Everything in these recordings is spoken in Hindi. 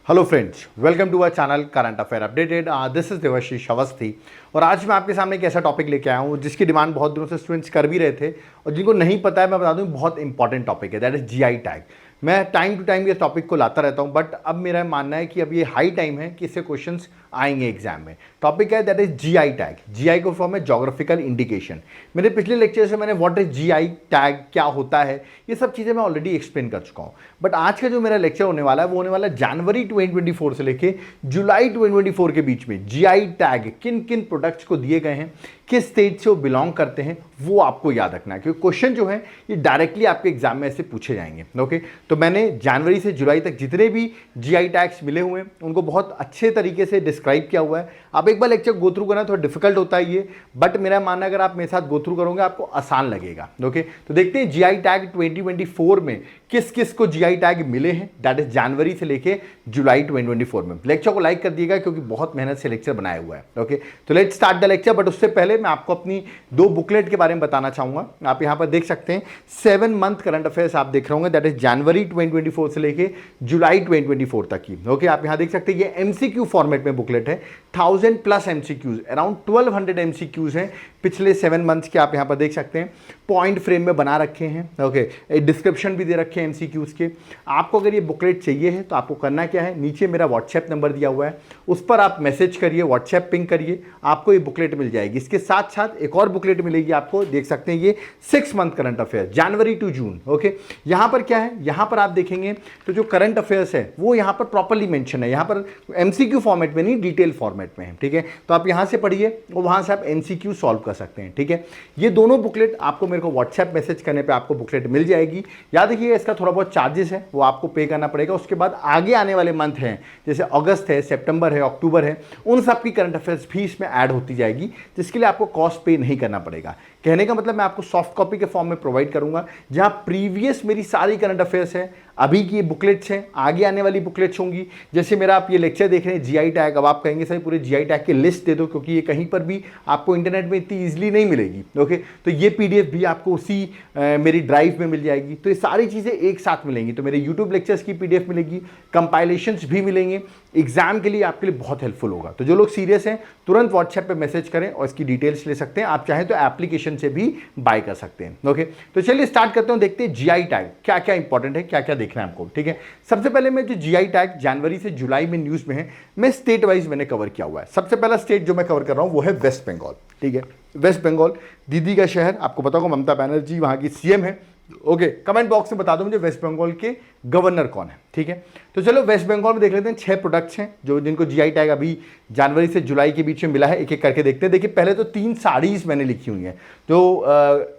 Hello friends, welcome to our channel current affair updated. This is Devashish Awasthi और आज मैं आपके सामने एक ऐसा टॉपिक लेके आया हूँ जिसकी डिमांड बहुत दिनों से स्टूडेंट्स कर भी रहे थे और जिनको नहीं पता है मैं बता दूँ बहुत इंपॉर्टेंट टॉपिक है, दैट इज जीआई टैग। मैं टाइम टू टाइम ये टॉपिक को लाता रहता हूँ बट अब मेरा मानना है कि अब ये हाई टाइम है कि इससे क्वेश्चंस आएंगे एग्जाम में। टॉपिक है that is GI tag. GI को फॉर्म है जोग्राफिकल इंडिकेशन। मेरे पिछले लेक्चर से मैंने व्हाट इज जीआई टैग क्या होता है ये सब चीज़ें मैं ऑलरेडी एक्सप्लेन कर चुका हूँ। बट आज का जो मेरा लेक्चर होने वाला है वो होने वाला है जनवरी 2024 से लेके जुलाई 2024 के बीच में जीआई टैग किन किन प्रोडक्ट्स को दिए गए हैं, किस स्टेट से वो बिलोंग करते हैं, वो आपको याद रखना है क्योंकि क्वेश्चन जो है ये डायरेक्टली आपके एग्जाम में ऐसे पूछे जाएंगे। ओके, तो मैंने जनवरी से जुलाई तक जितने भी जीआई टैग्स मिले हुए हैं उनको बहुत अच्छे तरीके से डिस्क्राइब किया हुआ है। आप एक बार लेक्चर गो थ्रू करना थोड़ा डिफिकल्ट होता है ये, बट मेरा मानना है अगर आप मेरे साथ गो थ्रू करोगे आपको आसान लगेगा। ओके, तो देखते हैं जीआई टैग 2024 में किस किस को जीआई टैग मिले हैं, दैट इज जनवरी से लेके जुलाई 2024 में। लेक्चर को लाइक कर दिएगा क्योंकि बहुत मेहनत से लेक्चर बनाया हुआ है। ओके, तो let's start the lecture. But उससे पहले मैं आपको अपनी दो बुकलेट के बारे में बताना चाहूंगा। आप यहां पर देख सकते हैं 7 मंथ करंट अफेयर्स आप देख रहे होंगे, दैट इज जनवरी 2024 से लेके जुलाई 2024 तक की। ओके, आप यहां देख सकते हैं ये एमसीक्यू फॉर्मेट में बुकलेट है। 1000+ एमसीक्यूज, अराउंड 1200 एमसीक्यूज हैं पिछले 7 मंथ्स के। आप यहां पर देख सकते हैं पॉइंट फ्रेम में बना रखे हैं। ओके, डिस्क्रिप्शन भी दे रखे हैं एमसीक्यूज के। आपको अगर ये बुकलेट चाहिए है तो आपको करना क्या है, नीचे मेरा व्हाट्सएप नंबर दिया हुआ है, उस पर आप मैसेज करिए, व्हाट्सएप पिंग करिए, आपको ये बुकलेट मिल जाएगी। इसके साथ साथ एक और बुकलेट मिलेगी आपको, देख सकते हैं ये 6 month current affair January to June. Okay, यहां पर क्या है, यहां पर आप देखेंगे तो जो करंट अफेयर्स है वो यहां पर प्रॉपर्ली मेंशन है, यहां पर एमसीक्यू फॉर्मेट में नहीं डिटेल फॉर्मेट में है। ठीक है, तो आप यहां से पढ़िए और वहां से आप एमसीक्यू सॉल्व कर सकते हैं। ठीक है, ये दोनों बुकलेट आपको मेरे को व्हाट्सएप मैसेज करने पे आपको बुकलेट मिल जाएगी। याद रखिए इसका थोड़ा बहुत चार्जेस है वो आपको पे करना पड़ेगा। उसके बाद आगे आने वाले मंथ हैं जैसे अगस्त है, सितंबर है, अक्टूबर है, उन सब की करंट अफेयर्स भी इसमें ऐड होती जाएगी जिसके लिए आपको कॉस्ट पे नहीं करना पड़ेगा। कहने का मतलब मैं आपको सॉफ्ट कॉपी के फॉर्म में प्रोवाइड करूंगा जहां प्रीवियस मेरी सारी करंट अफेयर्स है, अभी की ये बुकलेट्स हैं, आगे आने वाली बुकलेट्स होंगी। जैसे मेरा आप ये लेक्चर देख रहे हैं जीआई टैग, अब आप कहेंगे सर पूरे जीआई टैग की लिस्ट दे दो क्योंकि ये कहीं पर भी आपको इंटरनेट में इतनी ईजिली नहीं मिलेगी। ओके, तो ये पीडीएफ भी आपको उसी मेरी ड्राइव में मिल जाएगी। तो ये सारी चीज़ें एक साथ मिलेंगी। तो मेरे यूट्यूब लेक्चर्स की पीडीएफ मिलेगी, कंपाइलेशंस भी मिलेंगे, एग्जाम के लिए आपके लिए बहुत हेल्पफुल होगा। तो जो लोग सीरियस हैं तुरंत व्हाट्सएप पे मैसेज करें और इसकी डिटेल्स ले सकते हैं। आप चाहें तो एप्लीकेशन से भी बाय कर सकते हैं। ओके, तो चलिए स्टार्ट करते हैं, देखते हैं जीआई टैग क्या क्या इंपॉर्टेंट है, क्या क्या देखना है हमको। ठीक है, सबसे पहले मैं जो जीआई टैग जनवरी से जुलाई में न्यूज में है, मैं स्टेट वाइज मैंने कवर किया हुआ है। सबसे पहला स्टेट जो मैं कवर कर रहा हूं वो है वेस्ट बंगाल। ठीक है, वेस्ट बंगाल दीदी का शहर, आपको पता होगा ममता बनर्जी वहां की सीएम है। ओके, कमेंट बॉक्स में बता दो मुझे वेस्ट बंगाल के गवर्नर कौन है। ठीक है, तो चलो वेस्ट बंगाल में देख लेते हैं 6 प्रोडक्ट्स हैं जो जिनको जीआई टैग अभी जनवरी से जुलाई के बीच में मिला है। एक एक करके देखते हैं। देखिए पहले तो 3 साड़ीज मैंने लिखी हुई हैं जो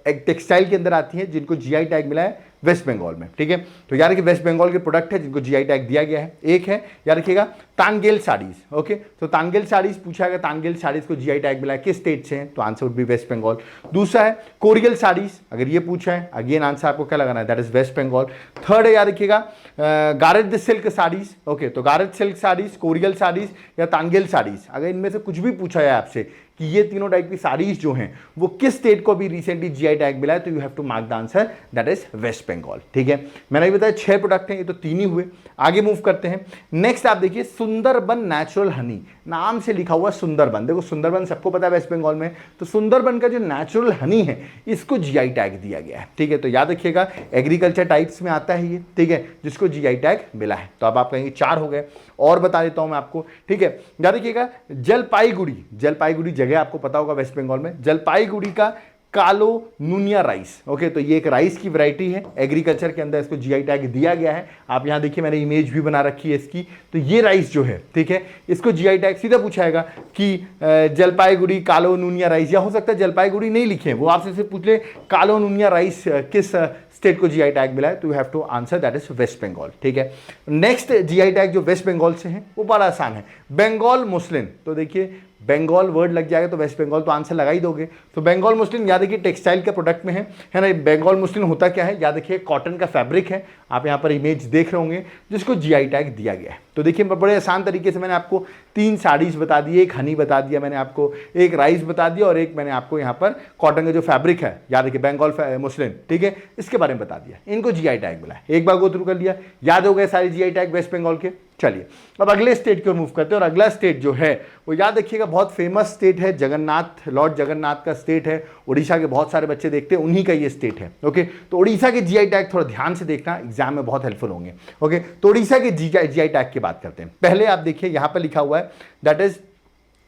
एक टेक्सटाइल के अंदर आती हैं जिनको जीआई टैग मिला है वेस्ट बंगाल में। ठीक है, तो याद रखिए वेस्ट बंगाल के प्रोडक्ट है जिनको जीआई टैग दिया गया है। एक है याद रखिएगा तांगेल साड़ीज। ओके, तो तांगेल साड़ीज पूछा गया, तांगेल साड़ीज को जीआई टैग मिला है, किस स्टेट से है, तो answer would be West Bengal. दूसरा है कोरियल साड़ीज, अगर ये पूछा है अगेन आंसर आपको क्या लगाना है, that is West Bengal. Third है याद रखिएगा गारद सिल्क साड़ीज। ओके, तो गारद सिल्क साड़ीज, कोरियल साड़ीज या तांगेल साड़ीज, अगर इनमें से कुछ भी पूछा है आपसे कि ये तीनों टाइप की साड़ीज जो हैं वो किस स्टेट को भी रिसेंटली जीआई टैग मिला है, तो you have to mark the answer, that is West Bengal. ठीक है, मैंने भी बताया 6 प्रोडक्ट हैं, ये तो 3 ही हुए। आगे मूव करते हैं। नेक्स्ट आप देखिए सुंदरबन नेचुरल हनी, नाम से लिखा हुआ सुंदरबन। देखो सुंदरबन सबको पता है वेस्ट बंगाल में, तो सुंदरबन का जो नेचुरल हनी है इसको जीआई टैग दिया गया है। ठीक है, तो याद रखिएगा एग्रीकल्चर टाइप्स में आता है ये। ठीक है, जिसको जीआई टैग मिला है। तो अब आप कहेंगे 4 हो गए, और बता देता हूं मैं आपको। ठीक है, याद रखिएगा जलपाईगुड़ी, जलपाईगुड़ी जगह आपको पता होगा वेस्ट बंगाल में, जलपाईगुड़ी का कालो नुनिया राइस। ओके, तो ये एक राइस की वैरायटी है, एग्रीकल्चर के अंदर इसको जीआई टैग दिया गया है। आप यहां देखिए मैंने इमेज भी बना रखी है इसकी। तो ये राइस जो है, ठीक है, इसको जीआई टैग सीधा पूछाएगा कि जलपाईगुड़ी कालो नुनिया राइस, या हो सकता है जलपाईगुड़ी नहीं लिखे, वो आपसे सिर्फ पूछ ले कालो नुनिया राइस किस स्टेट को जीआई टैग मिला है, तो you have to answer that is West Bengal. ठीक है, नेक्स्ट जीआई टैग जो वेस्ट बंगाल से है वो बड़ा आसान है, बंगाल मुस्लिन। तो देखिए बंगाल वर्ड लग जाएगा तो वेस्ट बंगाल तो आंसर लगा ही दोगे। तो बंगाल मुस्लिन याद रखिए टेक्सटाइल का प्रोडक्ट में है ना। बंगाल मुस्लिन होता क्या है, याद रखिए कॉटन का फैब्रिक है। आप यहाँ पर इमेज देख रहे होंगे जिसको जीआई टैग दिया गया है। तो देखिए बड़े आसान तरीके से मैंने आपको 3 साड़ीज बता दी, एक हनी बता दिया मैंने आपको, एक राइस बता दिया और एक मैंने आपको यहाँ पर कॉटन का जो फैब्रिक है, याद रखिए बंगाल मुस्लिन, ठीक है, इसके बारे में बता दिया। इनको जीआई टैग मिला है, एक बार गो थ्रू कर लिया, याद हो गए सारे जीआई टैग वेस्ट बंगाल के। चलिए अब अगले स्टेट की ओर मूव करते हैं, और अगला स्टेट जो है वो याद रखिएगा बहुत फेमस स्टेट है, जगन्नाथ, लॉर्ड जगन्नाथ का स्टेट है, उड़ीसा के बहुत सारे बच्चे देखते हैं, उन्हीं का ये स्टेट है। ओके, तो उड़ीसा के जीआई टैग थोड़ा ध्यान से देखना, एग्जाम में बहुत हेल्पफुल होंगे। ओके, तो उड़ीसा के जीआई टैग की बात करते हैं। पहले आप देखिए यहाँ पर लिखा हुआ है that is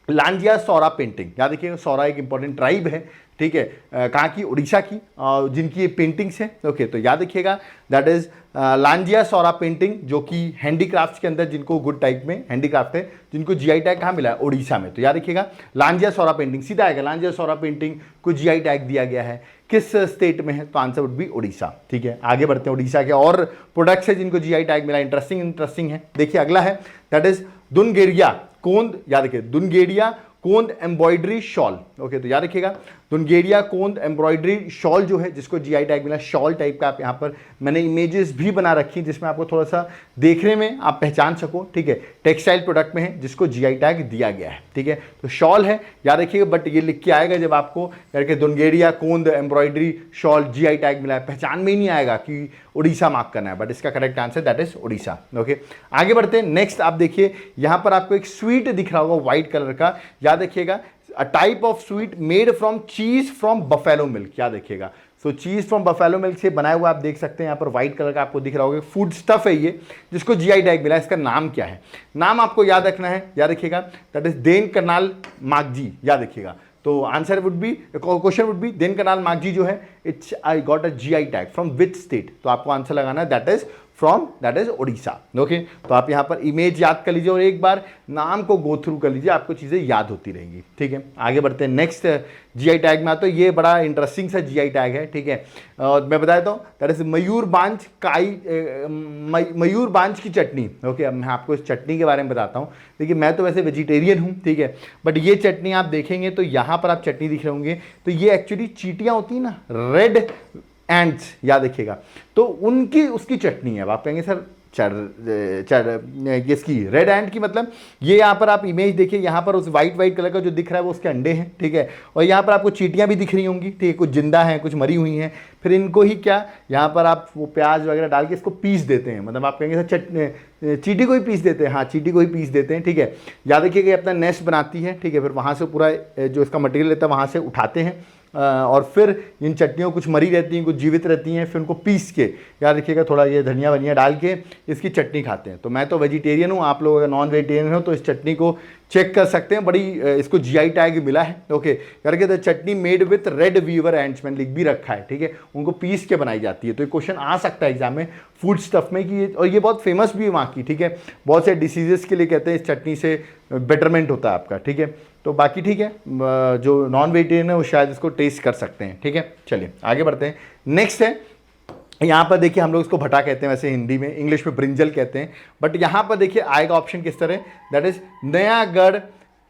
Lanjia Saura painting. याद रखिएगा सौरा एक इंपॉर्टेंट ट्राइब है, ठीक है, कहाँ की, उड़ीसा की, जिनकी ये पेंटिंग्स है। ओके, तो याद रखिएगा that is Lanjia Saura painting, जो कि हैंडीक्राफ्ट्स के अंदर जिनको गुड टाइप में हैंडीक्राफ्ट है, जिनको जीआई टैग कहाँ मिला है, उड़ीसा में। तो याद रखिएगा लांजिया सौरा पेंटिंग सीधा आएगा, लांजिया सौरा पेंटिंग को जीआई टैग दिया गया है, किस स्टेट में है, तो आंसर वुड बी उड़ीसा। ठीक है, आगे बढ़ते हैं, उड़ीसा के और प्रोडक्ट्स है जिनको जीआई टैग मिला, इंटरेस्टिंग है। देखिए अगला है दैट इज दुनगेड़िया कोंद, याद रखिए दुनगेड़िया कोंद एम्ब्रॉयडरी शॉल। ओके, तो याद रखिएगा दुनगेड़िया कोंद एम्ब्रॉयडरी शॉल जो है जिसको जीआई टैग मिला, शॉल टाइप का, आप यहाँ पर मैंने इमेजेस भी बना रखी जिसमें आपको थोड़ा सा देखने में आप पहचान सको। ठीक है, टेक्सटाइल प्रोडक्ट में है जिसको जीआई टैग दिया गया है। ठीक है, तो शॉल है, याद रखिएगा, बट ये लिख के आएगा जब आपको करके दुनगेड़िया कोंद एम्ब्रॉयडरी शॉल जीआई टैग मिला है, पहचान में ही नहीं आएगा कि उड़ीसा मार्क करना है, बट इसका correct answer that is Odisha. Okay, आगे बढ़ते हैं। नेक्स्ट आप देखिए यहाँ पर आपको एक स्वीट दिख रहा होगा व्हाइट कलर का, याद रखिएगा a type of sweet made from चीज फ्रॉम बफेलो मिल्क। याद रखिएगा, सो चीज फ्रॉम बफेलो मिल्क से बनाया हुआ आप देख सकते हैं, यहाँ पर व्हाइट कलर का आपको दिख रहा होगा, फूड स्टफ है ये जिसको जीआई टैग मिला है। इसका नाम क्या है, नाम आपको याद रखना है, याद रखिएगा that is then Kandhamal Magji. याद रखिएगा, तो answer would be, question would be then Kandhamal Magji जो है it's I got a GI tag from which state, तो आपको आंसर लगाना है that is from that is Odisha. Okay, तो आप यहाँ पर इमेज याद कर लीजिए और एक बार नाम को गो थ्रू कर लीजिए, आपको चीज़ें याद होती रहेंगी। ठीक है, आगे बढ़ते हैं। नेक्स्ट जीआई टैग में आता है, ये बड़ा इंटरेस्टिंग सा जीआई टैग है। ठीक है, और मैं बता देता हूँ दैट इज मयूर बांझ की चटनी। ओके, अब मैं आपको इस चटनी के बारे में बताता हूँ। देखिए मैं तो वैसे वेजिटेरियन हूँ, ठीक है, बट ये चटनी आप देखेंगे तो यहाँ पर आप चटनी दिख रहे होंगे, तो ये एक्चुअली चींटियाँ होती है ना, रेड एंड्स, याद रखिएगा, तो उनकी उसकी चटनी है। अब आप कहेंगे सर इसकी रेड एंड की मतलब, ये यहाँ पर आप इमेज देखिए, यहाँ पर उस वाइट कलर का जो दिख रहा है वो उसके अंडे हैं। ठीक है, और यहाँ पर आपको चींटियाँ भी दिख रही होंगी, ठीक है, कुछ जिंदा हैं कुछ मरी हुई हैं। फिर इनको ही क्या यहाँ पर आप वो प्याज वगैरह डाल के इसको पीस देते हैं, मतलब आप कहेंगे सर चींटी को ही पीस देते हैं, हाँ चींटी को ही पीस देते हैं। ठीक है, याद रखिएगा ये अपना नेस्ट बनाती है। ठीक है, फिर वहाँ से पूरा जो इसका मटेरियल रहता है वहाँ से उठाते हैं, और फिर इन चटनियों कुछ मरी रहती हैं कुछ जीवित रहती हैं, फिर उनको पीस के, याद रखिएगा, थोड़ा ये धनिया वनिया डाल के इसकी चटनी खाते हैं। तो मैं तो वेजिटेरियन हूँ, आप लोग अगर नॉन वेजिटेरियन हो तो इस चटनी को चेक कर सकते हैं, बड़ी इसको जीआई टैग मिला है। ओके, करके the chutney made with red weaver ants, मैंने लिख भी रखा है। ठीक है, उनको पीस के बनाई जाती है। तो ये क्वेश्चन आ सकता है एग्जाम में फूड स्टफ में कि, और ये बहुत फेमस भी है वहाँ की। ठीक है, बहुत से डिसीजेस के लिए कहते हैं इस चटनी से बेटरमेंट होता है आपका। ठीक है, तो बाकी ठीक है, जो नॉन वेजिटेरियन है वो शायद इसको टेस्ट कर सकते हैं। ठीक है, चलिए आगे बढ़ते हैं। नेक्स्ट है, यहाँ पर देखिए हम लोग इसको भटा कहते हैं वैसे हिंदी में, इंग्लिश में ब्रिंजल कहते हैं, बट यहाँ पर देखिए आएगा ऑप्शन किस तरह, दैट इज नयागढ़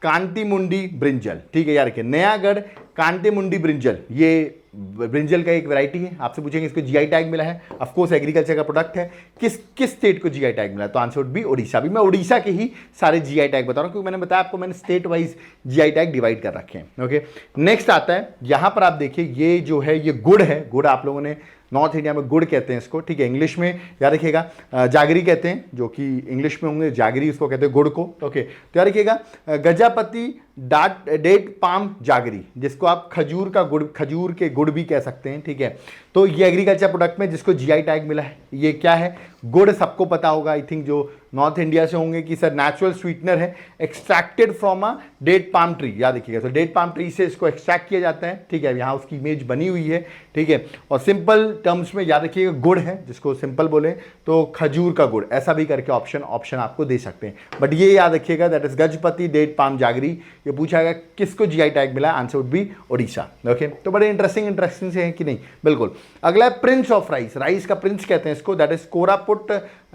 कांटीमुंडी ब्रिंजल। ठीक है, यार रखिए नयागढ़ कांटीमुंडी ब्रिंजल, ये ब्रिंजल का एक वैरायटी है। आपसे पूछेंगे इसको जीआई टैग मिला है, ऑफ कोर्स एग्रीकल्चर का प्रोडक्ट है, किस स्टेट को जीआई टैग मिला, तो आंसर वुड बी उड़ीसा। भी मैं उड़ीसा के ही सारे जीआई टैग बता रहा हूँ क्योंकि मैंने बताया आपको, मैंने state wise GI tag divide कर रखे हैं। ओके, नेक्स्ट आता है, यहाँ पर आप देखिए ये जो है ये गुड़ है, गुड़ आप लोगों ने नॉर्थ इंडिया में गुड़ कहते हैं इसको। ठीक है, इंग्लिश में याद रखिएगा जागरी कहते हैं, जो कि इंग्लिश में होंगे जागरी, उसको कहते हैं गुड़ को। ओके, तो याद रखिएगा गजापति डेट पाम जागरी, जिसको आप खजूर का गुड़, खजूर के गुड़ भी कह सकते हैं। ठीक है, तो ये एग्रीकल्चर प्रोडक्ट में जिसको जीआई टैग मिला है, ये क्या है, गुड़ सबको पता होगा आई थिंक, जो नॉर्थ इंडिया से होंगे, कि सर नेचुरल स्वीटनर है, extracted from a date palm tree. याद रखिएगा, तो डेट पाम ट्री से इसको एक्सट्रैक्ट किया जाता है। ठीक है, यहाँ उसकी इमेज बनी हुई है। ठीक है, और सिंपल टर्म्स में याद रखिएगा गुड़ है, जिसको सिंपल बोले तो खजूर का गुड़, ऐसा भी करके ऑप्शन आपको दे सकते हैं। बट ये याद रखिएगा that is Gajapati date palm jaggery. ये पूछा गया किसको जीआई टैग मिला, answer would be Odisha. Okay, तो बड़े इंटरेस्टिंग से है कि नहीं, बिल्कुल। अगला है प्रिंस ऑफ राइस, राइस का प्रिंस कहते हैं इसको, दैट इज कोरापुट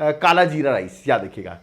काला जीरा राइस। याद रखिएगा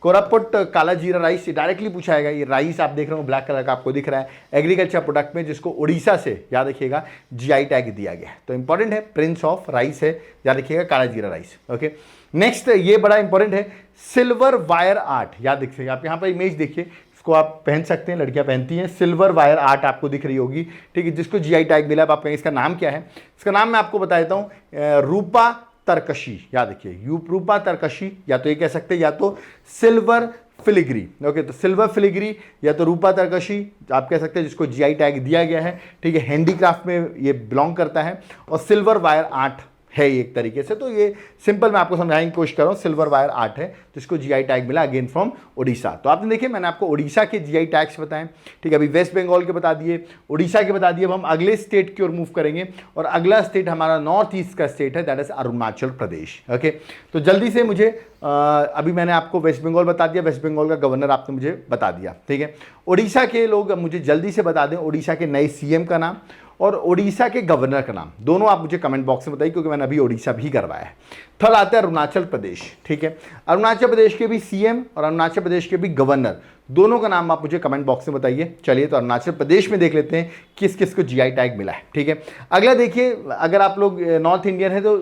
कोरापुट काला जीरा राइस, ये डायरेक्टली पूछा जाएगा। ये राइस आप देख रहे हो ब्लैक कलर का आपको दिख रहा है, एग्रीकल्चर प्रोडक्ट में जिसको उड़ीसा से, याद रखिएगा, जीआई टैग दिया गया है। तो इंपॉर्टेंट है, प्रिंस ऑफ राइस है, याद रखिएगा काला जीरा राइस। ओके, नेक्स्ट ये बड़ा इंपॉर्टेंट है, सिल्वर वायर आर्ट। याद रखिए, आप यहाँ पर इमेज देखिए, इसको आप पहन सकते हैं, लड़कियां पहनती हैं। सिल्वर वायर आर्ट आपको दिख रही होगी, ठीक है, जिसको जीआई टैग मिला है। आप कहें इसका नाम क्या है? इसका नाम मैं आपको बता देता हूँ, रूपा तरकशी। याद रखिए, रूपा तरकशी, या तो ये कह सकते हैं, या तो सिल्वर फिलिग्री। ओके, तो सिल्वर फिलिग्री या तो रूपा तरकशी आप कह सकते हैं, जिसको जीआई टैग दिया गया है, ठीक है। हैंडीक्राफ्ट में ये बिलोंग करता है, और सिल्वर वायर आर्ट है एक तरीके से। तो ये सिंपल मैं आपको समझाने की कोशिश कर रहा हूँ, सिल्वर वायर आर्ट है जिसको जीआई टैग मिला, अगेन फ्रॉम उड़ीसा। तो आपने देखिए, मैंने आपको उड़ीसा के जीआई टैग्स बताएं, ठीक है। अभी वेस्ट बंगाल के बता दिए, उड़ीसा के बता दिए। अब हम अगले स्टेट की ओर मूव करेंगे, और अगला स्टेट हमारा नॉर्थ ईस्ट का स्टेट है, that is Arunachal Pradesh. Okay, तो जल्दी से मुझे अभी मैंने आपको वेस्ट बंगाल बता दिया, वेस्ट बंगाल का गवर्नर आपने मुझे बता दिया, ठीक है। उड़ीसा के लोग मुझे जल्दी से बता दें उड़ीसा के नए सीएम का नाम और उड़ीसा के गवर्नर का नाम, दोनों आप मुझे कमेंट बॉक्स में बताइए, क्योंकि मैंने अभी उड़ीसा भी करवाया है। थर्ड आता है अरुणाचल प्रदेश, ठीक है। अरुणाचल प्रदेश के भी सीएम और अरुणाचल प्रदेश के भी गवर्नर, दोनों का नाम आप मुझे कमेंट बॉक्स में बताइए। चलिए, तो अरुणाचल प्रदेश में देख लेते हैं किस किस को जीआई टैग मिला है, ठीक है। अगला देखिए, अगर आप लोग नॉर्थ इंडियन है तो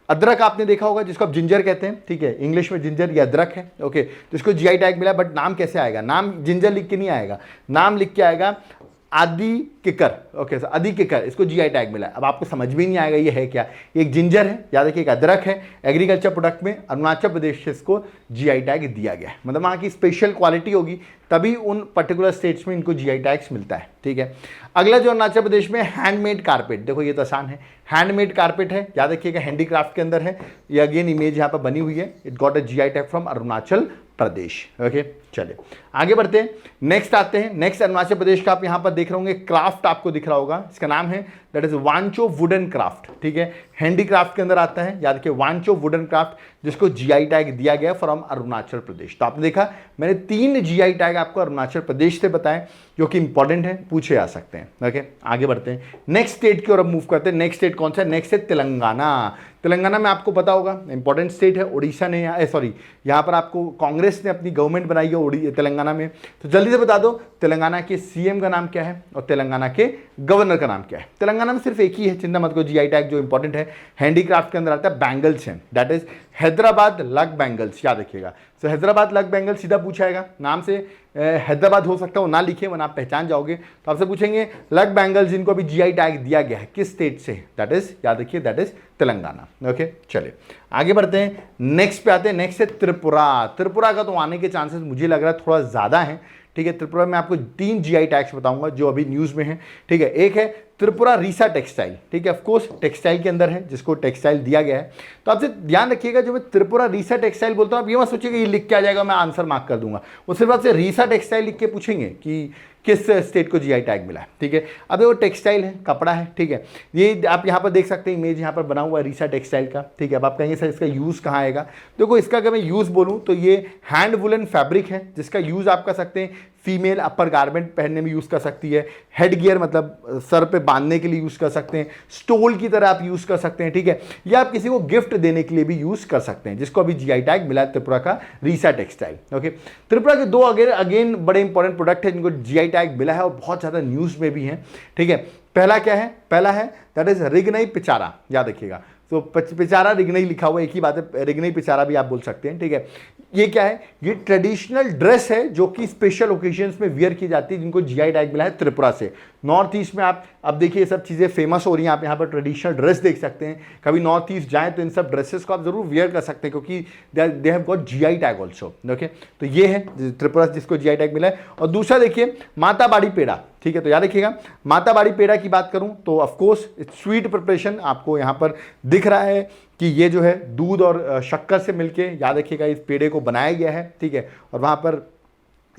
अदरक आपने देखा होगा, जिसको आप जिंजर कहते हैं, ठीक है। इंग्लिश में जिंजर या अदरक है, ओके। तो इसको जीआई टैग मिला, बट नाम कैसे आएगा? नाम जिंजर लिख के नहीं आएगा, नाम लिख के आएगा आदि किकर। ओके, आदि किकर, इसको जीआई टैग मिला है। अब आपको समझ में नहीं आएगा ये है क्या। एक जिंजर है, याद रखिए, एक अदरक है। एग्रीकल्चर प्रोडक्ट में अरुणाचल प्रदेश से इसको जीआई टैग दिया गया है, मतलब वहाँ की स्पेशल क्वालिटी होगी तभी उन पर्टिकुलर स्टेट्स में इनको जीआई टैग्स मिलता है, ठीक है। अगला जो अरुणाचल प्रदेश में हैंडमेड कारपेट, देखो ये तो आसान है, हैंडमेड कारपेट है, याद रखिएगा, हैंडीक्राफ्ट के अंदर है ये। अगेन इमेज यहाँ पर बनी हुई है, it got a GI tag from Arunachal Pradesh. Okay, चलिए आगे बढ़ते हैं। नेक्स्ट आते हैं, नेक्स्ट अरुणाचल प्रदेश का आप यहाँ पर देख रहे होंगे, क्राफ्ट आपको दिख रहा होगा, इसका नाम है that is Wancho wooden craft, ठीक है। हैंडीक्राफ्ट के अंदर आता है, याद रखिए, वांचो वुडन क्राफ्ट, जिसको जीआई टैग दिया गया फ्रॉम अरुणाचल प्रदेश। तो आपने देखा, मैंने 3 जीआई टैग आपको अरुणाचल प्रदेश से बताए, जो कि इंपॉर्टेंट है, पूछे जा सकते हैं। ओके, आगे बढ़ते हैं, नेक्स्ट स्टेट की ओर अब मूव करते हैं। नेक्स्ट स्टेट कौन सा है? नेक्स्ट है तेलंगाना। तेलंगाना में आपको पता होगा, इंपॉर्टेंट स्टेट है। उड़ीसा ने यहाँ पर आपको कांग्रेस ने अपनी गवर्नमेंट बनाई है तेलंगाना में। तो जल्दी से बता दो, तेलंगाना के सीएम का नाम क्या है और तेलंगाना के गवर्नर का नाम क्या है? तेलंगाना में सिर्फ एक ही है, चिंता मत करो। जीआई टैग जो इंपॉर्टेंट है, हैंडीक्राफ्ट के अंदर आता है, बैंगल्स हैं, that is Hyderabad luck bangles, याद रखिएगा। तो हैदराबाद लक बैंगल्स सीधा पूछा जाएगा, नाम से हैदराबाद हो सकता है, वो ना लिखे, वरना आप पहचान जाओगे। तो आपसे पूछेंगे लक बैंगल्स, जिनको अभी जीआई टैग दिया गया है, किस स्टेट से? दैट इज, याद रखिए, दैट इज तेलंगाना। ओके, चलिए आगे बढ़ते हैं, नेक्स्ट पे आते हैं। नेक्स्ट है त्रिपुरा। त्रिपुरा का तो आने के चांसेस मुझे लग रहा है थोड़ा ज़्यादा है, ठीक है। त्रिपुरा में आपको 3 जीआई टैग्स बताऊंगा जो अभी न्यूज़ में है, ठीक है। एक है त्रिपुरा रीसा टेक्सटाइल, ठीक है, ऑफकोर्स टेक्सटाइल के अंदर है, जिसको टेक्सटाइल दिया गया है। तो आपसे ध्यान रखिएगा, जो मैं त्रिपुरा रीसा टेक्सटाइल बोलता हूँ, आप ये मत सोचिएगा ये लिख के आ जाएगा, मैं आंसर मार्क कर दूंगा। वो सिर्फ आपसे रीसा टेक्सटाइल लिख के पूछेंगे कि किस स्टेट को जीआई टैग मिला है, ठीक है। अब वो टेक्सटाइल है, कपड़ा है, ठीक है। ये आप यहाँ पर देख सकते हैं, इमेज यहाँ पर बना हुआ है रीसा टेक्सटाइल का, ठीक है। अब आप कहेंगे सर इसका यूज़ कहाँ आएगा? देखो, इसका अगर मैं यूज़ बोलूँ तो ये हैंड वुलन फैब्रिक है, जिसका यूज़ आप कर सकते हैं, फीमेल अपर गारमेंट पहनने में यूज़ कर सकती है, हेड गियर मतलब सर पे बांधने के लिए यूज़ कर सकते हैं, स्टोल की तरह आप यूज़ कर सकते हैं, ठीक है। या आप किसी को गिफ्ट देने के लिए भी यूज़ कर सकते हैं, जिसको अभी जीआई टैग मिला है त्रिपुरा का रीसा टेक्सटाइल। ओके, त्रिपुरा के 2 अगेन बड़े इंपॉर्टेंट प्रोडक्ट है जिनको जीआई टैग मिला है और बहुत ज़्यादा न्यूज़ में भी है, ठीक है। पहला क्या है? पहला है दैट इज रिगनई पिचारा, याद रखिएगा। तो पिचारा रिगनई लिखा हुआ, एक ही बात है, रिगनई पिचारा भी आप बोल सकते हैं, ठीक है। ये क्या है? ये ट्रेडिशनल ड्रेस है जो कि स्पेशल ओकेजन्स में वियर की जाती है, जिनको जीआई टैग मिला है त्रिपुरा से। नॉर्थ ईस्ट में आप अब देखिए ये सब चीज़ें फेमस हो रही हैं, आप यहाँ पर ट्रेडिशनल ड्रेस देख सकते हैं। कभी नॉर्थ ईस्ट जाएँ तो इन सब ड्रेसेस को आप जरूर वियर कर सकते हैं, क्योंकि they have got GI tag also. Okay, तो ये है त्रिपुरा जिसको जीआई टैग मिला है। और दूसरा देखिए माताबाड़ी पेड़ा, ठीक है। तो याद रखिएगा, माताबाड़ी पेड़ा की बात करूं तो ऑफकोर्स स्वीट प्रिपरेशन आपको यहाँ पर दिख रहा है कि ये जो है दूध और शक्कर से मिलके, याद रखिएगा, इस पेड़े को बनाया गया है, ठीक है। और वहाँ पर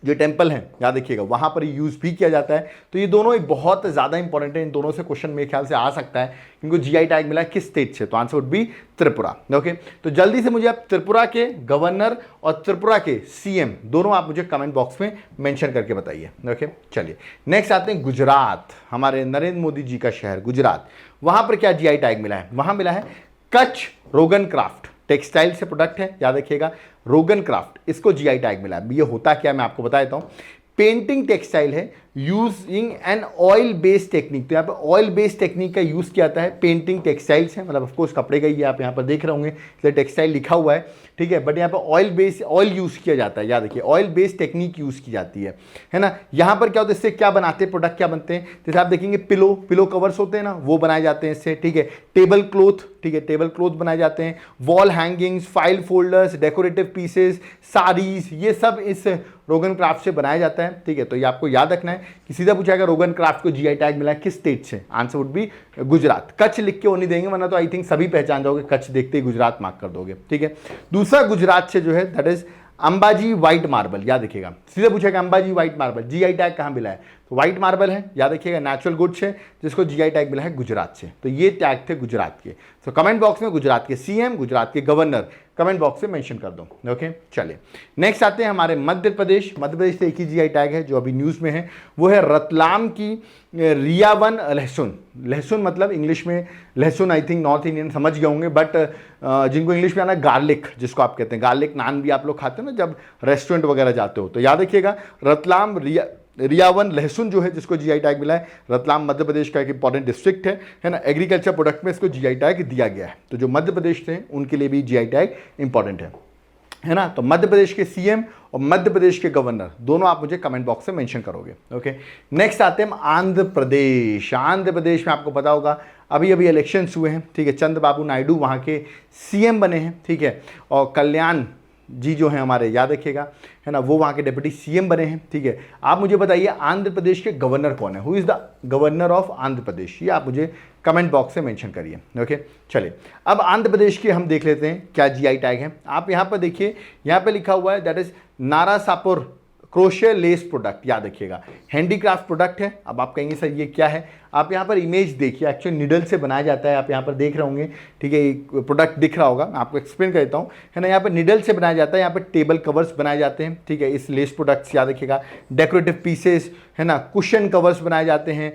जो टेम्पल हैं, याद रखिएगा, वहाँ पर यूज़ भी किया जाता है। तो ये दोनों एक बहुत ज़्यादा इंपॉर्टेंट है, इन दोनों से क्वेश्चन मेरे ख्याल से आ सकता है। इनको जीआई टैग मिला है किस स्टेट से? तो answer would B Tripura. Okay, तो जल्दी से मुझे आप त्रिपुरा के गवर्नर और त्रिपुरा के सीएम दोनों आप मुझे कमेंट बॉक्स में मेंशन करके बताइए। ओके, चलिए नेक्स्ट आते हैं गुजरात, हमारे नरेंद्र मोदी जी का शहर गुजरात। वहाँ पर क्या जीआई टैग मिला है? वहाँ मिला है कच्छ रोगन क्राफ्ट, टेक्सटाइल से प्रोडक्ट है, याद रखिएगा, रोगन क्राफ्ट, इसको जीआई टैग मिला है। ये होता क्या है मैं आपको बता देता हूँ। पेंटिंग टेक्सटाइल है using an oil based technique. तो यहाँ पे ऑयल बेस्ड टेक्निक का यूज़ किया जाता है। पेंटिंग टेक्सटाइल्स है, मतलब ऑफकोर्स कपड़े का ही आप यहाँ पर देख रहे होंगे, इसलिए टेक्सटाइल लिखा हुआ है, ठीक है। बट यहाँ पे ऑयल यूज़ किया जाता है, याद रखिए ऑयल बेस्ड टेक्निक यूज़ की जाती है ना। यहाँ पर क्या होता है, इससे क्या बनाते हैं, प्रोडक्ट क्या बनते हैं, जैसे आप देखेंगे पिलो कवर्स होते हैं ना, वो बनाए जाते हैं इससे, ठीक है। टेबल क्लॉथ, ठीक है, टेबल क्लॉथ बनाए जाते हैं। Wall hangings, file folders, decorative pieces, saris, ये सब इस रोगन क्राफ्ट से बनाया जाता है, ठीक है। तो ये आपको याद रखना है कि सीधा पूछा जाएगा रोगन क्राफ्ट को जीआई टैग मिला है किस स्टेट से, answer would B Gujarat. Kutch लिख के वो नहीं देंगे, वरना तो आई थिंक सभी पहचान जाओगे, कच्छ देखते ही गुजरात मार्क कर दोगे, ठीक है। दूसरा गुजरात से जो है that is Ambaji white marble, याद रखिएगा, सीधे पूछेगा Ambaji white marble GI tag कहाँ मिला है, तो व्हाइट मार्बल है, याद रखिएगा नेचुरल गुड्स है जिसको जीआई टैग मिला है गुजरात से। तो ये टैग थे गुजरात के। तो कमेंट बॉक्स में गुजरात के सीएम, गुजरात के गवर्नर कमेंट बॉक्स में मेंशन कर दो, ओके। चलिए नेक्स्ट आते हैं हमारे मध्य प्रदेश। मध्य प्रदेश से एक ही जीआई टैग है जो अभी न्यूज़ में है, वो है रतलाम की रियावन लहसुन। लहसुन मतलब इंग्लिश में लहसुन, आई थिंक नॉर्थ इंडियन समझ गए होंगे, बट जिनको इंग्लिश में आना गार्लिक, जिसको आप कहते हैं गार्लिक नान भी आप लोग खाते हो ना जब रेस्टोरेंट वगैरह जाते हो, तो याद रखिएगा रतलाम रियावन लहसुन जो है जिसको जीआई टैग मिला है। रतलाम मध्य प्रदेश का एक इंपॉर्टेंट डिस्ट्रिक्ट है ना। एग्रीकल्चर प्रोडक्ट में इसको जीआई टैग दिया गया है, तो जो मध्य प्रदेश थे उनके लिए भी जीआई टैग इंपॉर्टेंट है ना। तो मध्य प्रदेश के सीएम और मध्य प्रदेश के गवर्नर दोनों आप मुझे कमेंट बॉक्स में मेंशन करोगे, ओके। नेक्स्ट आते हैं हम आंध्र प्रदेश। आंध्र प्रदेश में आपको पता होगा अभी इलेक्शंस हुए हैं, ठीक है। चंद्रबाबू नायडू वहाँ के सीएम बने हैं, ठीक है। और कल्याण जी जो हैं हमारे, याद रखिएगा, है ना, वो वहाँ के डिप्टी सीएम बने हैं, ठीक है। आप मुझे बताइए आंध्र प्रदेश के गवर्नर कौन है, who is the governor of Andhra Pradesh, ये आप मुझे कमेंट बॉक्स से मेंशन करिए, ओके। चलिए अब आंध्र प्रदेश के हम देख लेते हैं क्या जीआई टैग है। आप यहाँ पर देखिए, यहाँ पे लिखा हुआ है that is Narasapur crochet lace product, याद रखिएगा हैंडीक्राफ्ट प्रोडक्ट है। अब आप कहेंगे सर ये क्या है, आप यहाँ पर इमेज देखिए, एक्चुअली निडल से बनाया जाता है, आप यहाँ पर देख रहे होंगे, ठीक है। एक प्रोडक्ट दिख रहा होगा, मैं आपको एक्सप्लेन कर देता हूँ, है ना। यहाँ पर निडल से बनाया जाता है, यहाँ पर टेबल कवर्स बनाए जाते हैं, ठीक है, इस लेस प्रोडक्ट्स, याद रखिएगा। डेकोरेटिव पीसेस, है ना, कुशन कवर्स बनाए जाते हैं,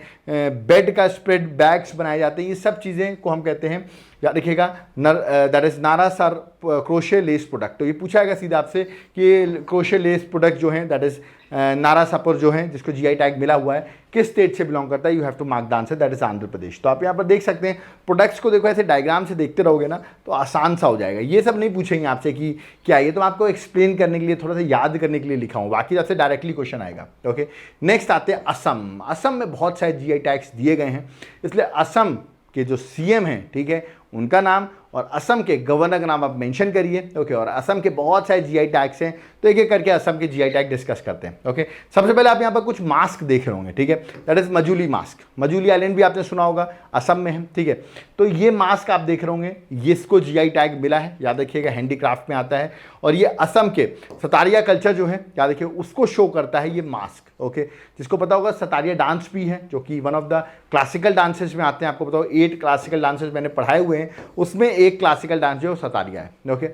बेड का स्प्रेड बैग्स बनाए जाते हैं, ये सब चीज़ें को हम कहते हैं, याद रखिएगा, दैट इज नारासार क्रोशे लेस प्रोडक्ट। तो ये पूछा जाएगा सीधा आपसे कि क्रोशे लेस प्रोडक्ट जो हैं दैट इज नारासापुर जो हैं जिसको जीआई टैग मिला हुआ है किस स्टेट से बिलोंग करता है, you have to mark the answer, that is Andhra Pradesh. तो आप यहाँ पर देख सकते हैं, प्रोडक्ट्स को देखो ऐसे डायग्राम से देखते रहोगे ना तो आसान सा हो जाएगा। ये सब नहीं पूछेंगे आपसे कि क्या, ये तो मैं आपको एक्सप्लेन करने के लिए, थोड़ा सा याद करने के लिए लिखा हूँ, बाकी आपसे डायरेक्टली क्वेश्चन आएगा, ओके। नेक्स्ट आते हैं असम। असम में बहुत सारे जीआई टैग्स दिए गए हैं, इसलिए असम के जो सीएम हैं, ठीक है, उनका नाम और असम के गवर्नर का नाम आप मेंशन करिए, ओके। और असम के बहुत सारे जीआई टैग्स हैं, तो एक एक करके असम के जीआई टैग डिस्कस करते हैं, ओके। सबसे पहले आप यहाँ पर कुछ मास्क देख रहे होंगे, ठीक है, that is Majuli mask. Majuli island भी आपने सुना होगा, असम में है, ठीक है। तो ये मास्क आप देख रहे होंगे, ये इसको जीआई टैग मिला है, याद रखिएगा हैंडीक्राफ्ट में आता है, और ये असम के सतारिया कल्चर जो है, याद रखिए, उसको शो करता है ये मास्क, ओके। जिसको पता होगा सतारिया डांस भी है, जो कि one of the classical dances में आते हैं। आपको बताओ 8 क्लासिकल डांसेस मैंने पढ़ाए हुए हैं, उसमें एक क्लासिकल डांस जो है वो सतारिया है, ओके।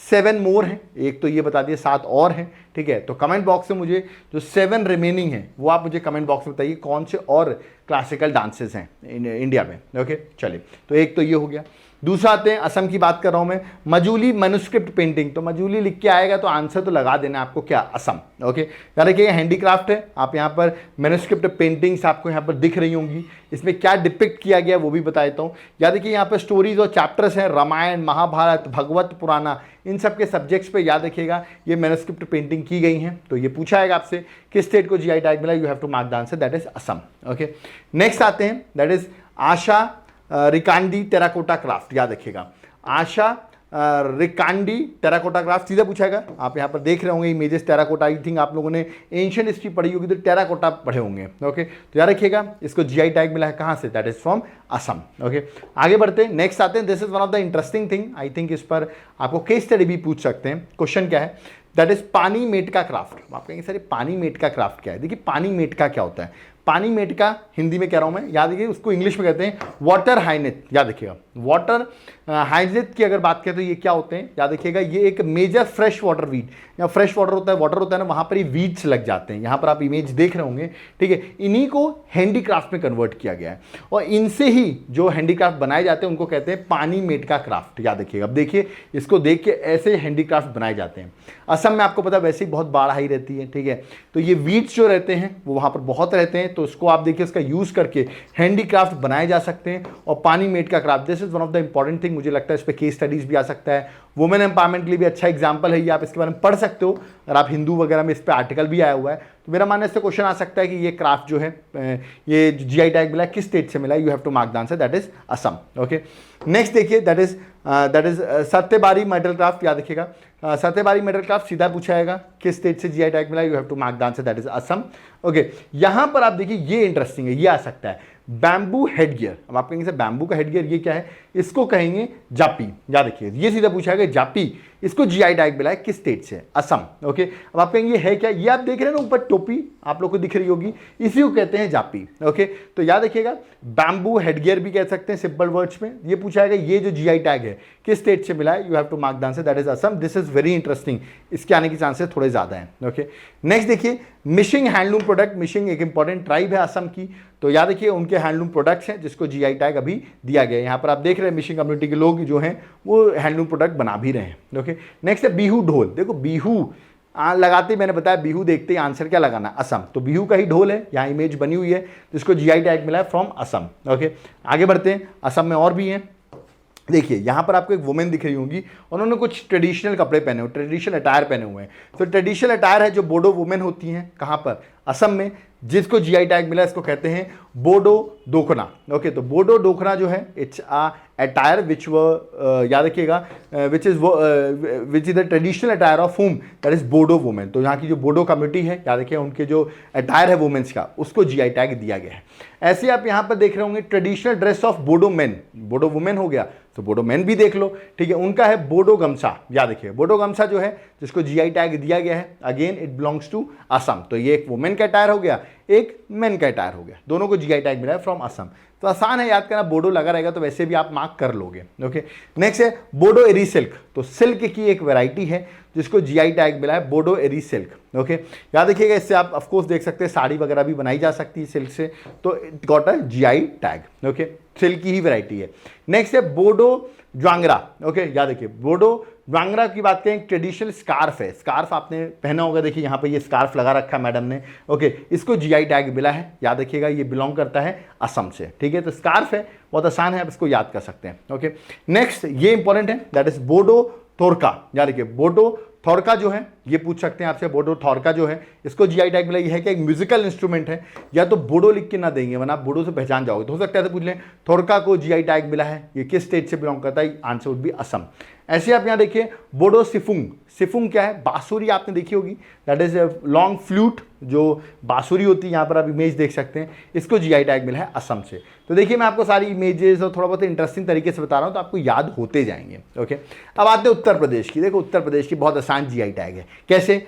7 मोर हैं, एक तो ये बता दिए, 7 और हैं, ठीक है। तो कमेंट बॉक्स में मुझे जो 7 रिमेनिंग हैं वो आप मुझे कमेंट बॉक्स में बताइए कौन से और क्लासिकल डांसेस हैं इंडिया में, ओके। चलिए, तो एक तो ये हो गया। दूसरा आते हैं, असम की बात कर रहा हूं मैं, मजूली मैन्युस्क्रिप्ट पेंटिंग। तो मजूली लिख के आएगा तो आंसर तो लगा देना आपको क्या, असम, ओके। याद रखिएगा हैंडीक्राफ्ट है, आप यहाँ पर मैन्युस्क्रिप्ट पेंटिंग्स आपको यहाँ पर दिख रही होंगी, इसमें क्या डिपिक्ट किया गया वो भी बता देता हूँ। याद रखिए यहाँ पर स्टोरीज और चैप्टर्स हैं, रामायण, महाभारत, भगवत पुराना, इन सब के सब्जेक्ट्स पे याद रखिएगा ये मैन्युस्क्रिप्ट पेंटिंग की गई हैं। तो ये पूछा जाएगा आपसे किस स्टेट को जीआई टैग मिला, you have to mark the answer, that is Assam, okay. Next आते हैं, that is Asharikandi terracotta craft, याद रखिएगा आशा रिकांडी टेराकोटा क्राफ्ट, सीधा पूछाएगा। आप यहाँ पर देख रहे होंगे इमेजेस, टेराकोटा, आई थिंक आप लोगों ने एंशिएंट हिस्ट्री पढ़ी होगी तो टेराकोटा पढ़े होंगे, ओके। तो याद रखिएगा इसको जीआई टैग मिला है कहाँ से, that is from Assam, okay. आगे बढ़ते हैं, नेक्स्ट आते हैं, this is one of the interesting thing, I think इस पर आपको केस स्टडी भी पूछ सकते हैं। क्वेश्चन क्या है, दैट इज पानी मेटका क्राफ्ट। आप कहेंगे सर पानी मेटका क्राफ्ट क्या है, देखिए पानी मेटका क्या होता है, पानी मेटका हिंदी में कह रहा हूं मैं, याद रखिए उसको इंग्लिश में कहते हैं वाटर हाइनेथ, याद रखिएगा वाटर हाइनेथ की अगर बात करें तो ये क्या होते हैं, याद रखिएगा ये एक मेजर फ्रेश वाटर वीड, या फ्रेश वाटर होता है ना, वहां पर ही वीड्स लग जाते हैं, यहाँ पर आप इमेज देख रहे होंगे, ठीक है। इन्हीं को हैंडीक्राफ्ट में कन्वर्ट किया गया है और इनसे ही जो हैंडीक्राफ्ट बनाए जाते हैं उनको कहते हैं पानी मेटका क्राफ्ट, याद रखिएगा। अब देखिए इसको देख के ऐसे हैंडीक्राफ्ट बनाए जाते हैं। असम में आपको पता वैसे ही बहुत बाढ़ आई रहती है, ठीक है, तो ये वीड्स जो रहते हैं वो वहाँ पर बहुत रहते हैं, तो उसको आप देखिए उसका यूज़ करके हैंडीक्राफ्ट बनाए जा सकते हैं। और पानी मेड का craft, this is one of the important thing, मुझे लगता है इस पर केस स्टडीज़ भी आ सकता है। वुमेन एम्पावरमेंट के लिए भी अच्छा एग्जाम्पल है ये, आप इसके बारे में पढ़ सकते हो, और आप हिंदू वगैरह में इस पर आर्टिकल भी आया हुआ है। तो मेरा मानने से क्वेश्चन आ सकता है कि ये क्राफ्ट जो है, ये जीआई टैग मिला है, किस स्टेट से मिला है, you have to mark the answer, that is Assam. Okay, next देखिए, that is Sarthebari metal craft, याद रखिएगा सत्यबारी मेटल क्राफ्ट सीधा पूछा जाएगा, किस स्टेट से जीआई टैग मिला, you have to mark the answer, that is Assam. Okay, यहां पर आप देखिए ये इंटरेस्टिंग है, ये आ सकता है बैम्बू हेडगियर। अब आप कहेंगे सर बैम्बू का हेडगियर ये क्या है, इसको कहेंगे जापी, याद रखिए ये सीधा पूछा गया जापी, इसको जीआई टैग मिला है, किस स्टेट से, असम। ओके, अब आप कहेंगे है क्या, ये आप देख रहे हैं ना ऊपर टोपी आप लोग को दिख रही होगी, इसी को कहते हैं जापी। ओके, तो याद रखिएगा बैम्बू हेडगियर भी कह सकते हैं सिंपल वर्ड्स में। ये पूछा गया ये जो जीआई टैग है किस स्टेट से मिला है, you have to mark the answer, that is Assam. This is very interesting, इसके आने के चांसेस थोड़े ज्यादा हैं। ओके, नेक्स्ट देखिए मिशिंग हैंडलूम प्रोडक्ट, मिशिंग एक इंपॉर्टेंट ट्राइब है असम की, तो याद रखिए उनके हैंडलूम प्रोडक्ट्स हैं जिसको जीआई टैग अभी दिया गया है। यहाँ पर आप देख रहे हैं मिशिंग कम्युनिटी के लोग जो हैं वो हैंडलूम प्रोडक्ट बना भी रहे हैं। ओके, नेक्स्ट है बिहू ढोल। देखो बिहू लगाते मैंने बताया, बिहू देखते ही आंसर क्या लगाना, असम, तो बिहू का ही ढोल है, यहाँ इमेज बनी हुई है जिसको जीआई टैग मिला है फ्रॉम असम। ओके, आगे बढ़ते हैं, असम में और भी हैं। देखिए यहाँ पर आपको एक वुमेन दिख रही होंगी, उन्होंने कुछ ट्रेडिशनल कपड़े पहने हुए, ट्रेडिशनल अटायर पहने हुए हैं। तो ट्रेडिशनल अटायर है जो बोडो वुमेन होती हैं, कहाँ पर, असम में, जिसको जीआई टैग मिला, इसको कहते हैं बोडो डोकना। ओके, तो बोडो डोकना जो है इट्स अटायर विच याद रखिएगा which is the traditional attire of home, that is Bodo women. तो यहाँ की जो बोडो कम्युनिटी है, याद रखिए उनके जो अटायर है वुमेन्स का, उसको जीआई टैग दिया गया है। ऐसे आप यहाँ पर देख रहे होंगे traditional dress of Bodo main, Bodo women हो गया तो बोडो मेन भी देख लो, ठीक है, उनका है बोडो गमछा। याद रखिए बोडो गमछा जो है जिसको जीआई टैग दिया गया है, again it belongs to Assam. तो ये एक वुमेन का अटायर हो गया, एक मेन का अटायर हो गया, दोनों को जीआई टैग मिला है फ्रॉम असम। तो आसान है याद करना, बोडो लगा रहेगा तो वैसे भी आप मार्क कर लोगे। ओके, नेक्स्ट है बोडो एरी सिल्क, तो सिल्क की एक वैरायटी है जिसको जीआई टैग मिला है, बोडो एरी सिल्क। ओके, याद रखिएगा इससे आप ऑफ कोर्स देख सकते हैं साड़ी वगैरह भी बनाई जा सकती है सिल्क से, तो it got a GI tag. Okay, silk की ही वैरायटी है। नेक्स्ट है बोडो ज्वांगरा। ओके, याद रखिए बोडो ज्वांगरा की बात करें, ट्रेडिशनल स्कार्फ है, स्कार्फ आपने पहना होगा, देखिए यहाँ पे ये स्कार्फ लगा रखा है मैडम ने। ओके, इसको जीआई टैग मिला है, याद रखिएगा ये बिलोंग करता है असम से, ठीक है, तो स्कार्फ है, बहुत आसान है, आप इसको याद कर सकते हैं। ओके, नेक्स्ट ये इंपॉर्टेंट है, दैट इज बोडो थोरका। याद रखिए बोडो थोरका जो है, ये पूछ सकते हैं आपसे, बोडो थोरका जो है इसको जीआई टैग मिला, ये है कि एक म्यूजिकल इंस्ट्रूमेंट है, या तो बोडो लिख के ना देंगे वरना आप बोडो से पहचान जाओगे, तो हो सकता है तो पूछ लें थोरका को जीआई टैग मिला है, ये किस स्टेट से बिलोंग करता है, आंसर वुड बी असम। ऐसे आप यहाँ देखिए बोडो सिफुंग, सिफुंग क्या है, बांसुरी आपने देखी होगी, दैट इज लॉन्ग फ्लूट, जो बांसुरी होती है, यहाँ पर आप इमेज देख सकते हैं, इसको जीआई टैग मिला है असम से। तो देखिए मैं आपको सारी इमेजेस और थोड़ा बहुत इंटरेस्टिंग तरीके से बता रहा हूँ, तो आपको याद होते जाएंगे। ओके, अब आते हैं उत्तर प्रदेश की। देखो उत्तर प्रदेश की बहुत आसान जीआई टैग है, कैसे,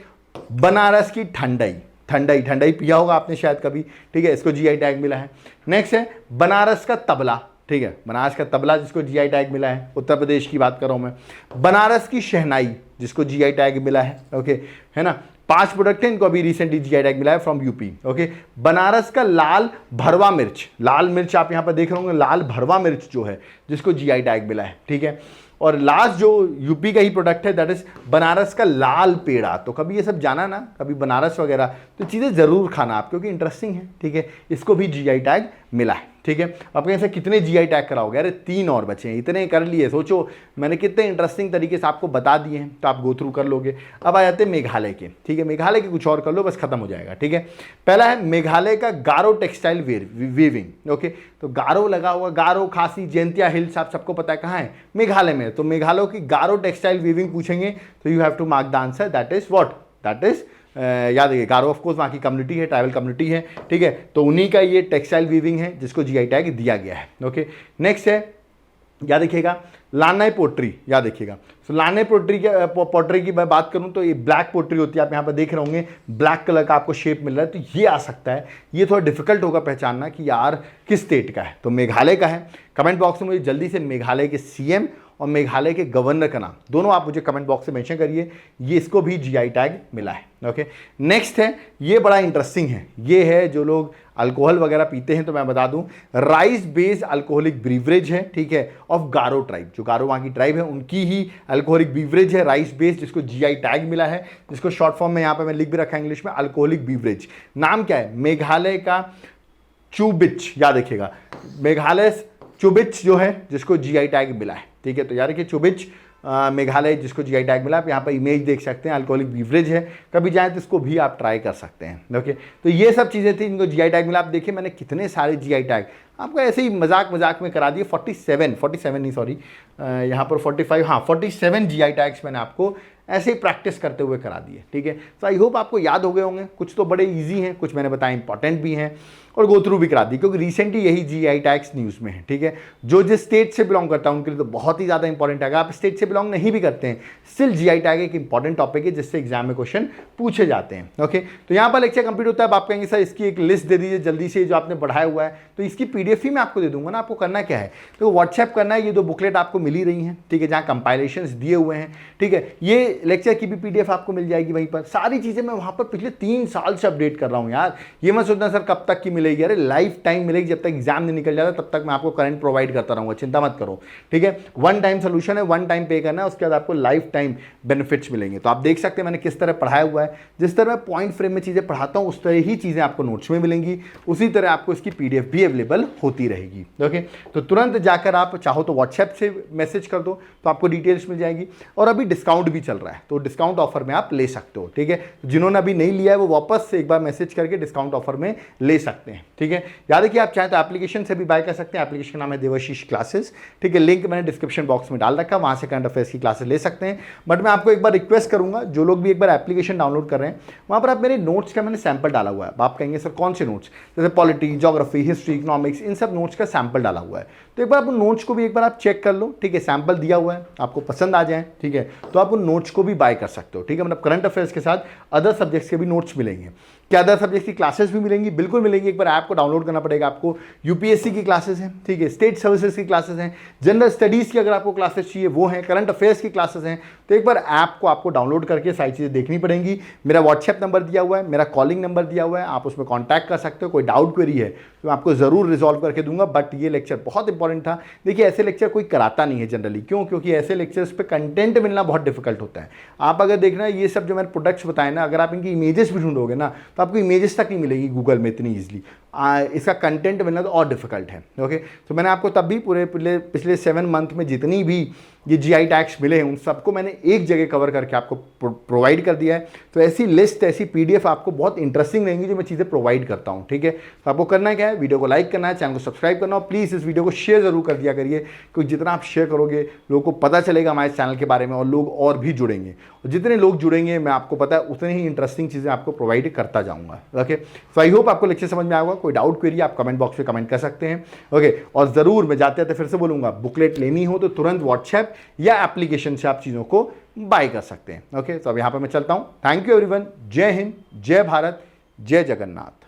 बनारस की ठंडई, ठंडई, ठंडई पिया होगा आपने शायद कभी, ठीक है, इसको जीआई टैग मिला है। नेक्स्ट है बनारस का तबला, ठीक है, बनारस का तबला जिसको जीआई टैग मिला है, उत्तर प्रदेश की बात कर रहा हूं मैं। बनारस की शहनाई जिसको जीआई टैग मिला है, ओके, है ना, 5 प्रोडक्ट है, इनको अभी रिसेंटली जीआई टैग मिला है फ्रॉम यूपी। ओके, बनारस का लाल भरवा मिर्च, लाल मिर्च आप यहाँ पर देख रहे होंगे, लाल भरवा मिर्च जो है जिसको जीआई टैग मिला है, ठीक है। और लास्ट जो यूपी का ही प्रोडक्ट है दैट इज बनारस का लाल पेड़ा। तो कभी ये सब जाना ना, कभी बनारस वगैरह, तो चीज़ें ज़रूर खाना आप, क्योंकि इंटरेस्टिंग है, ठीक है, इसको भी जीआई टैग मिला है, ठीक है। आप कहें से कितने जीआई टैग कराओगे, अरे 3 और बचे हैं, इतने कर लिए, सोचो मैंने कितने इंटरेस्टिंग तरीके से आपको बता दिए हैं, तो आप गो थ्रू कर लोगे। अब आ जाते हैं मेघालय के, ठीक है, मेघालय के कुछ और कर लो बस खत्म हो जाएगा, ठीक है। पहला है मेघालय का गारो टेक्सटाइल वीविंग। ओके, तो गारो लगा हुआ, गारो खासी जयंतिया हिल्स आप सबको पता है कहाँ है, मेघालय में। तो मेघालय की गारो टेक्सटाइल वीविंग पूछेंगे तो you have to mark the answer, that is what, that is याद रखिए गारो ऑफ कोर्स वहाँ की कम्युनिटी है, ट्राइबल कम्युनिटी है, ठीक है, तो उन्हीं का ये टेक्सटाइल वीविंग है जिसको जीआई टैग दिया गया है। ओके, नेक्स्ट है याद रखिएगा लानाई पोट्री, याद रखिएगा। तो लानाई पोट्री की मैं बात करूं तो ये ब्लैक पोट्री होती है, आप यहाँ पर देख रहे होंगे ब्लैक कलर का आपको शेप मिल रहा है, तो ये आ सकता है, ये थोड़ा डिफिकल्ट होगा पहचानना कि यार किस स्टेट का है, तो मेघालय का है। कमेंट बॉक्स में मुझे जल्दी से मेघालय के सीएम और मेघालय के गवर्नर का नाम, दोनों आप मुझे कमेंट बॉक्स में मेंशन करिए। ये इसको भी जीआई टैग मिला है। ओके, नेक्स्ट है, ये बड़ा इंटरेस्टिंग है, ये है जो लोग अल्कोहल वगैरह पीते हैं तो मैं बता दूं, राइस बेस्ड अल्कोहलिक बीवरेज है, ठीक है, ऑफ गारो ट्राइब, जो गारो वहाँ की ट्राइब है उनकी ही अल्कोहलिक बीवरेज है, राइस बेस्ड, जिसको जीआई टैग मिला है, जिसको शॉर्ट फॉर्म में यहाँ पे मैं लिख भी रखा है इंग्लिश में, अल्कोहलिक बीवरेज। नाम क्या है? मेघालय का चुबिच, याद रखिएगा, मेघालय चुबिच जो है जिसको जीआई टैग मिला है, ठीक है। तो यार कि चुबिच मेघालय जिसको जीआई टैग मिला, आप यहाँ पर इमेज देख सकते हैं, अल्कोहलिक बीवरेज है, कभी जाए तो इसको भी आप ट्राई कर सकते हैं। ओके, तो ये सब चीज़ें थी इनको जीआई टैग मिला। आप देखिए मैंने कितने सारे जीआई टैग आपको ऐसे ही मजाक में करा दिए, 47 नहीं सॉरी, यहाँ पर 45, हाँ 47 जीआई टैग्स मैंने आपको ऐसे ही प्रैक्टिस करते हुए करा दिए, ठीक है। तो आई होप आपको याद हो गए होंगे, कुछ तो बड़े इजी हैं, कुछ मैंने बताया इंपॉर्टेंट भी हैं और गो थ्रू भी करा दी, क्योंकि रिसेंटली यही जीआई टैग्स न्यूज़ में है, ठीक है। जो जिस स्टेट से बिलोंग करता है उनके लिए तो बहुत ही ज़्यादा इंपॉर्टेंट है। अगर आप स्टेट से बिलोंग नहीं भी करते हैं, स्टिल जीआई टैग एक इंपॉर्टेंट टॉपिक है जिससे एग्जाम में क्वेश्चन पूछे जाते हैं। ओके, तो यहाँ पर लेक्चर कंप्लीट होता है। अब आप कहेंगे सर इसकी एक लिस्ट दे दीजिए जल्दी से, जो आपने पढ़ाया हुआ है, तो इसकी पीडीएफ ही मैं आपको दे दूंगा ना। आपको करना क्या है, तो व्हाट्सएप करना है, ये 2 बुकलेट आपको मिल ही रही हैं, ठीक है, जहाँ कंपाइलेशंस दिए हुए हैं, ठीक है। ये लेक्चर की भी पीडीएफ आपको मिल जाएगी वहीं पर, सारी चीज़ें मैं वहाँ पर पिछले 3 साल से अपडेट कर रहा हूँ यार। ये मत सोचना सर कब तक की मिलेगी, अरे लाइफ टाइम मिलेगी, जब तक एग्जाम नहीं निकल जाता तब तक मैं आपको करंट प्रोवाइड करता रहूँगा, चिंता मत करो, ठीक है। वन टाइम सोल्यूशन है, वन टाइम पे करना है, उसके बाद आपको लाइफ टाइम बेनिफिट्स मिलेंगे। तो आप देख सकते हैं मैंने किस तरह पढ़ाया हुआ है, जिस तरह मैं पॉइंट फ्रेम में चीज़ें पढ़ाता हूँ उस तरह ही चीज़ें आपको नोट्स में मिलेंगी, उसी तरह आपको इसकी पीडीएफ भी अवेलेबल होती रहेगी। ओके, तो तुरंत जाकर आप चाहो तो व्हाट्सएप से मैसेज कर दो तो आपको डिटेल्स मिल जाएगी। और अभी डिस्काउंट भी चल रहा है, तो डिस्काउंट ऑफर में आप ले सकते हो, ठीक है। जिन्होंने अभी नहीं लिया है वो वापस से एक बार मैसेज करके डिस्काउंट ऑफर में ले सकते हैं, ठीक है। याद रखिए आप चाहें तो एप्लीकेशन से भी बाय कर सकते हैं, एप्लीकेशन का नाम है देवाशीष क्लासेस, ठीक है। लिंक मैंने डिस्क्रिप्शन बॉक्स में डाल रखा है, वहां से करंट अफेयर्स की क्लासेस ले सकते हैं। बट मैं आपको एक बार रिक्वेस्ट करूंगा, जो लोग भी एक बार एप्लीकेशन डाउनलोड कर रहे हैं, वहां पर आप मेरे नोट्स का मैंने सैंपल डाला हुआ है। आप कहेंगे सर कौन से नोट्स, जैसे पॉलिटी, ज्योग्राफी, हिस्ट्री, इकोनॉमिक्स, इन सब नोट्स का सैंपल डाला हुआ है। तो एक बार आप उन नोट्स को भी एक बार आप चेक कर लो, ठीक है। सैंपल दिया हुआ है, आपको पसंद आ जाए, ठीक है, तो आप उन नोट्स को भी बाय कर सकते हो, ठीक है। मतलब करंट अफेयर्स के साथ अदर सब्जेक्ट्स के भी नोट्स मिलेंगे। क्या अदर सब्जेक्ट्स की क्लासेस भी मिलेंगी? बिल्कुल मिलेंगी। एक बार ऐप को डाउनलोड करना पड़ेगा आपको। यूपीएससी की क्लासेस हैं, ठीक है, स्टेट सर्विसेज की क्लासेस हैं, जनरल स्टडीज़ की अगर आपको क्लासेस चाहिए वो हैं, करंट अफेयर्स की क्लासेस हैं। तो एक बार ऐप को आपको डाउनलोड करके सारी चीज़ें देखनी पड़ेंगी। मेरा व्हाट्सएप नंबर दिया हुआ है, मेरा कॉलिंग नंबर दिया हुआ है, आप उसमें कॉन्टैक्ट कर सकते हो। कोई डाउट क्वेरी है तो मैं आपको ज़रूर रिजॉल्व करके दूंगा। बट ये लेक्चर बहुत इंपॉर्टेंट था। देखिए ऐसे लेक्चर कोई कराता नहीं है जनरली, क्यों? क्योंकि ऐसे लेक्चर्स पे कंटेंट मिलना बहुत डिफिकल्ट होता है। आप अगर देखना ये सब जो मैंने प्रोडक्ट्स बताए ना, अगर आप इनकी इमेजेस भी ढूंढोगे ना तो आपको इमेजेस तक नहीं मिलेगी गूगल में इतनी ईजिली। इसका कंटेंट मिलना तो और डिफिकल्ट है। ओके, तो मैंने आपको तब भी पूरे पिछले 7 मंथ में जितनी भी ये जीआई टैग्स मिले हैं उन सबको मैंने एक जगह कवर करके आपको प्रोवाइड कर दिया है। तो ऐसी लिस्ट, ऐसी पीडीएफ आपको बहुत इंटरेस्टिंग रहेंगी जो मैं चीज़ें प्रोवाइड करता हूँ, ठीक है। तो आपको करना क्या है, वीडियो को लाइक करना है, चैनल को सब्सक्राइब करना, और प्लीज़ इस वीडियो को शेयर जरूर कर दिया करिए, क्योंकि जितना आप शेयर करोगे लोगों को पता चलेगा हमारे चैनल के बारे में और लोग और भी जुड़ेंगे। और जितने लोग जुड़ेंगे मैं आपको पता है उतने ही इंटरेस्टिंग चीज़ें आपको प्रोवाइड करता जाऊँगा। ओके, सो आई होप आपको लेक्चर समझ में आएगा। कोई डाउट क्वेरी आप कमेंट बॉक्स में कमेंट कर सकते हैं। ओके, और ज़रूर मैं जाते जाते फिर से बोलूँगा, बुकलेट लेनी हो तो तुरंत व्हाट्सएप या एप्लीकेशन से आप चीज़ों को बाय कर सकते हैं। ओके, तो अब यहाँ पर मैं चलता हूँ। Thank you everyone. जय हिंद, जय भारत, जय जगन्नाथ।